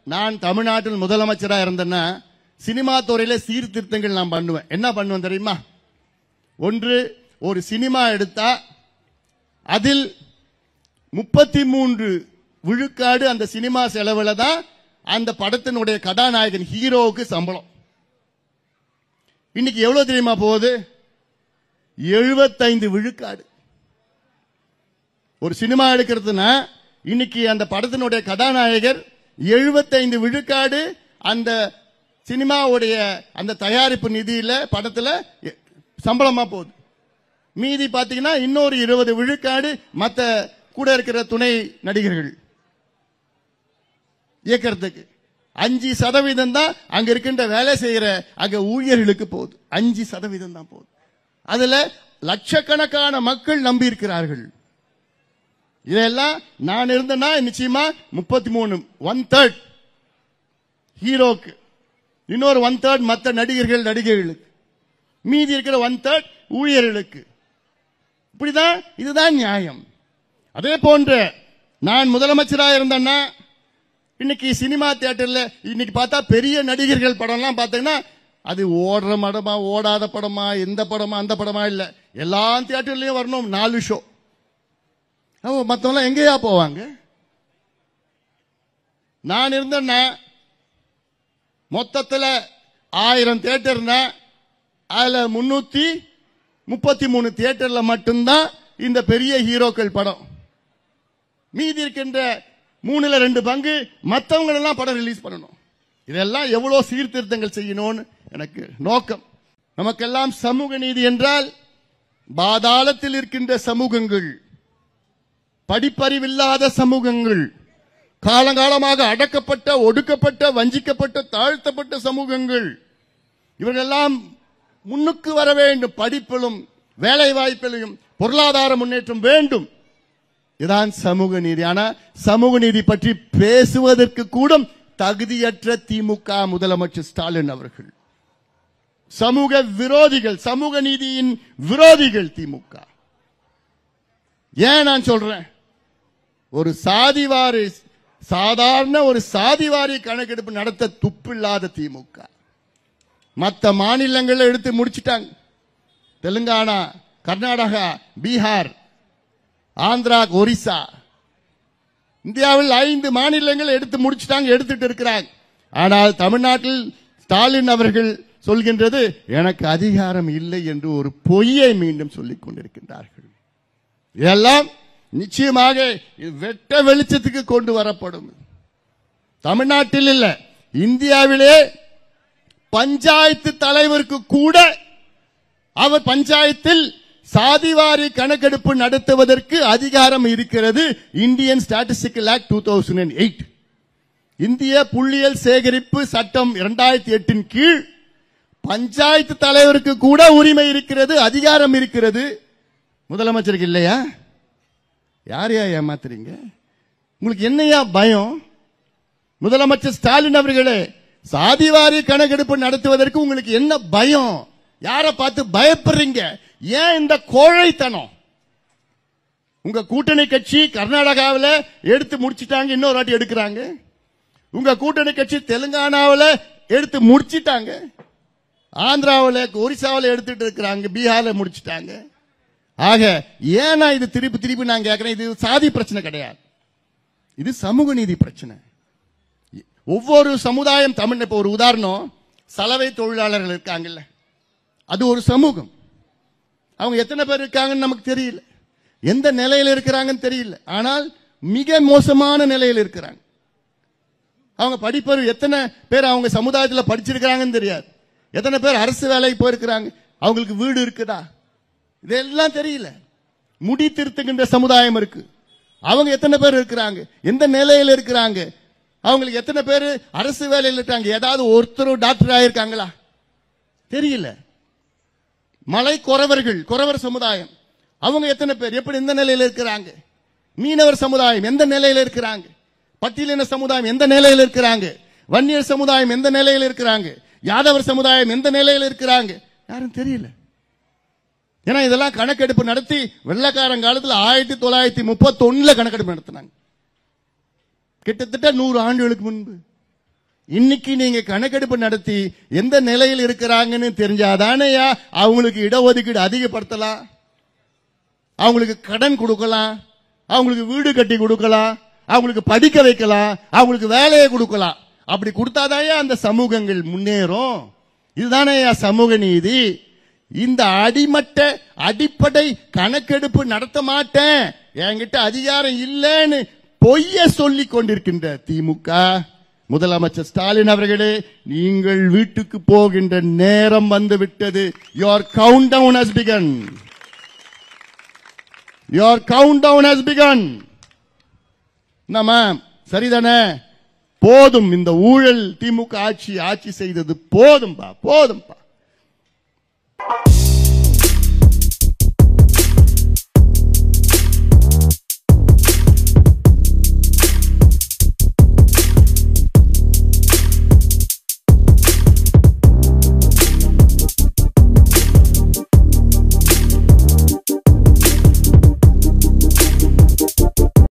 நான் தமிழ்நாட்டில் முதலமைச்சராக இருந்தேன்னா சினிமா துறையில சீர்திருத்தங்கள் நான் பண்ணுவேன். என்ன பண்ணுவேன் தெரியுமா? ஒன்று, ஒரு சினிமா எடுத்தா அதில் 33 விழுக்காடு அந்த சினிமா செலவுல தான் அந்த படத்தினுடைய கதாநாயகன் ஹீரோவுக்கு சம்பளம். இன்னைக்கு எவ்வளவு தெரியுமா போகுது? 75 விழுக்காடு. ஒரு சினிமா எடுக்கிறதுனா இன்னைக்கு அந்த படத்தினுடைய கதாநாயகர் 75 விழுக்காடு அந்த சினிமாவுடைய அந்த தயாரிப்பு நிதியில படத்துல சம்பளமா போகுது. மீதி பாத்தீங்கன்னா இன்னொரு 20 விழுக்காடு மத்த கூட இருக்கிற துணை நடிகர்கள் இயக்கிறதுக்கு. 5% தான் அங்க இருக்கின்ற வேலை செய்யற அங்க ஊழியர்களுக்கு போகுது. 5% தான் போகுது. அதுல லட்சக்கணக்கான மக்கள் நம்பி இருக்கிறார்கள். இதெல்லாம் நான் இருந்தேன்னா நிச்சயமா 33 1/3 ஹீரோக்கு, இன்னொரு 1/3 மற்ற நடிகர்களுக்கு, மீதி இருக்கிற 1/3 ஊழியர்களுக்கு. இப்படிதான், இதுதான் நியாயம். அதே போன்ற நான் முதலமைச்சராக இருந்தேன்னா இன்னைக்கு சினிமா தியேட்டர்ல இன்னைக்கு பார்த்தா பெரிய நடிகர்கள் படம்லாம் பார்த்தீங்கன்னா அது ஓடுற படமா ஓடாத படமா எந்த படமா அந்த படமா இல்ல, எல்லா தியேட்டர்லயும் வரணும் 4 ஷோ. மற்றவங்க எங்கேயா போவாங்க? நான் இருந்தேன்னா மொத்தத்தில் 1000 தியேட்டர்னா அதுல 333 தியேட்டர்ல மட்டும்தான் இந்த பெரிய ஹீரோக்கள் படம். மீதி இருக்கின்ற 3/2 பங்கு மற்றவங்க எல்லாம் படம் ரிலீஸ் பண்ணணும். இதெல்லாம் எவ்வளவு சீர்திருத்தங்கள் செய்யணும்னு எனக்கு நோக்கம். நமக்கெல்லாம் சமூக நீதி என்றால் பாதாளத்தில் இருக்கின்ற சமூகங்கள், படிப்பறிவில்லாத சமூகங்கள், காலங்காலமாக அடக்கப்பட்ட ஒடுக்கப்பட்ட வஞ்சிக்கப்பட்ட தாழ்த்தப்பட்ட சமூகங்கள், இவர்களெல்லாம் முன்னுக்கு வர வேண்டும். படிப்பிலும் வேலை வாய்ப்பிலும் பொருளாதார முன்னேற்றம் வேண்டும். இதுதான் சமூக நீதி. ஆனா சமூக நீதி பற்றி பேசுவதற்கு கூட தகுதியற்ற திமுக முதலமைச்சர் ஸ்டாலின் அவர்கள். சமூக விரோதிகள், சமூக நீதியின் விரோதிகள் திமுக. ஏன் நான் சொல்றேன்? ஒரு சாதிவாரி, சாதாரண ஒரு சாதிவாரி கணக்கெடுப்பு நடத்த துப்பில்லாத திமுக. மற்ற மாநிலங்களில் எடுத்து முடிச்சிட்டாங்க. தெலுங்கானா, கர்நாடகா, பீகார், ஆந்திரா, ஒரிசா, இந்தியாவில் 5 மாநிலங்கள் எடுத்து முடிச்சிட்டாங்க, எடுத்துட்டு இருக்கிறாங்க. ஆனால் தமிழ்நாட்டில் ஸ்டாலின் அவர்கள் சொல்கின்றது எனக்கு அதிகாரம் இல்லை என்று ஒரு பொய்யை மீண்டும் சொல்லிக் கொண்டிருக்கின்றார்கள். இதெல்லாம் நிச்சயமாக வெட்ட வெளிச்சத்துக்கு கொண்டு வரப்படும். தமிழ்நாட்டில் இல்ல, இந்தியாவிலே பஞ்சாயத்து தலைவருக்கு கூட அவர் பஞ்சாயத்தில் சாதிவாரி கணக்கெடுப்பு நடத்துவதற்கு அதிகாரம் இருக்கிறது. இந்தியன் ஸ்டாட்டிஸ்டிக்கல் ஆக்ட் 2008, இந்திய புள்ளியியல் சேகரிப்பு சட்டம் 2008 கீழ் பஞ்சாயத்து தலைவருக்கு கூட உரிமை இருக்கிறது, அதிகாரம் இருக்கிறது. முதலமைச்சருக்கு இல்லையா? யாரையா ஏமாத்துறீங்க? உங்களுக்கு என்னையா பயம்? முதலமைச்சர் ஸ்டாலின் அவர்களே, சாதிவாரி கணக்கெடுப்பு நடத்துவதற்கு உங்களுக்கு என்ன பயம்? யாரை பார்த்து பயப்படுறீங்க? ஏன் இந்த கோழைத்தனம்? உங்க கூட்டணி கட்சி கர்நாடகாவில் எடுத்து முடிச்சிட்டாங்க, இன்னொரு வாட்டி எடுக்கிறாங்க. உங்க கூட்டணி கட்சி தெலுங்கானாவில் எடுத்து முடிச்சிட்டாங்க, ஆந்திராவில் ஒரிசாவில் எடுத்துட்டு இருக்கிறாங்க, பீகார்ல முடிச்சிட்டாங்க. ஆக ஏன்னா இது திருப்பி நான் கேட்கிறேன், இது சாதி பிரச்சனை கிடையாது, இது சமூக நீதி பிரச்சனை. ஒவ்வொரு சமுதாயம் தமிழ், இப்ப ஒரு உதாரணம், சலவை தொழிலாளர்கள் இருக்காங்கல்ல, அது ஒரு சமூகம். அவங்க எத்தனை பேர் இருக்காங்கன்னு நமக்கு தெரியல, எந்த நிலையில் இருக்கிறாங்கன்னு தெரியல. ஆனால் மிக மோசமான நிலையில் இருக்கிறாங்க. அவங்க படிப்பறிவு, எத்தனை பேர் அவங்க சமுதாயத்தில் படிச்சிருக்கிறாங்கன்னு தெரியாது, எத்தனை பேர் அரசு வேலைக்கு போயிருக்கிறாங்க, அவங்களுக்கு வீடு இருக்குதா, இதெல்லாம் தெரியல. முடி திருத்துகின்ற சமுதாயம் இருக்கு, அவங்க எத்தனை பேர் இருக்கிறாங்க, எந்த நிலையில் இருக்கிறாங்க, அவங்களுக்கு எத்தனை பேர் அரசு வேலையில் இருக்காங்க, ஏதாவது ஒருத்தர் டாக்டர் ஆயிருக்காங்களா தெரியல. மலை குறவர்கள், குறவர் சமுதாயம், அவங்க எத்தனை பேர், எப்படி எந்த நிலையில் இருக்கிறாங்க, மீனவர் சமுதாயம் எந்த நிலையில் இருக்கிறாங்க, பட்டியலின சமுதாயம் எந்த நிலையில் இருக்கிறாங்க, வன்னியர் சமுதாயம் எந்த நிலையில் இருக்கிறாங்க, யாதவர் சமுதாயம் எந்த நிலையில் இருக்கிறாங்க, யாரும் தெரியல. ஏன்னா இதெல்லாம் கணக்கெடுப்பு நடத்தி வெள்ளக்காரன் காலத்தில் 1931 கணக்கெடுப்பு நடத்தினாங்க, கிட்டத்தட்ட 100 ஆண்டுகளுக்கு முன்பு. இன்னைக்கு நீங்க கணக்கெடுப்பு நடத்தி எந்த நிலையில் இருக்கிறாங்கன்னு தெரிஞ்சாதானேயா அவங்களுக்கு இடஒதுக்கீடு அதிகப்படுத்தலாம், அவங்களுக்கு கடன் கொடுக்கலாம், அவங்களுக்கு வீடு கட்டி கொடுக்கலாம், அவங்களுக்கு படிக்க வைக்கலாம், அவங்களுக்கு வேலையை கொடுக்கலாம். அப்படி கொடுத்தாதாயா அந்த சமூகங்கள் முன்னேறும். இதுதானே சமூக நீதி. இந்த அடிப்படை கணக்கெடுப்பு நடத்த மாட்டேன், என்கிட்ட அதிகாரம் இல்லைன்னு பொய்ய சொல்லிக் கொண்டிருக்கின்ற திமுக, முதலமைச்சர் ஸ்டாலின் அவர்களே, நீங்கள் வீட்டுக்கு போகின்ற நேரம் வந்துவிட்டது. Your countdown has begun. Your countdown has begun. நம்ம சரிதானே? போதும், இந்த ஊழல் திமுக ஆட்சி செய்தது போதும்பா.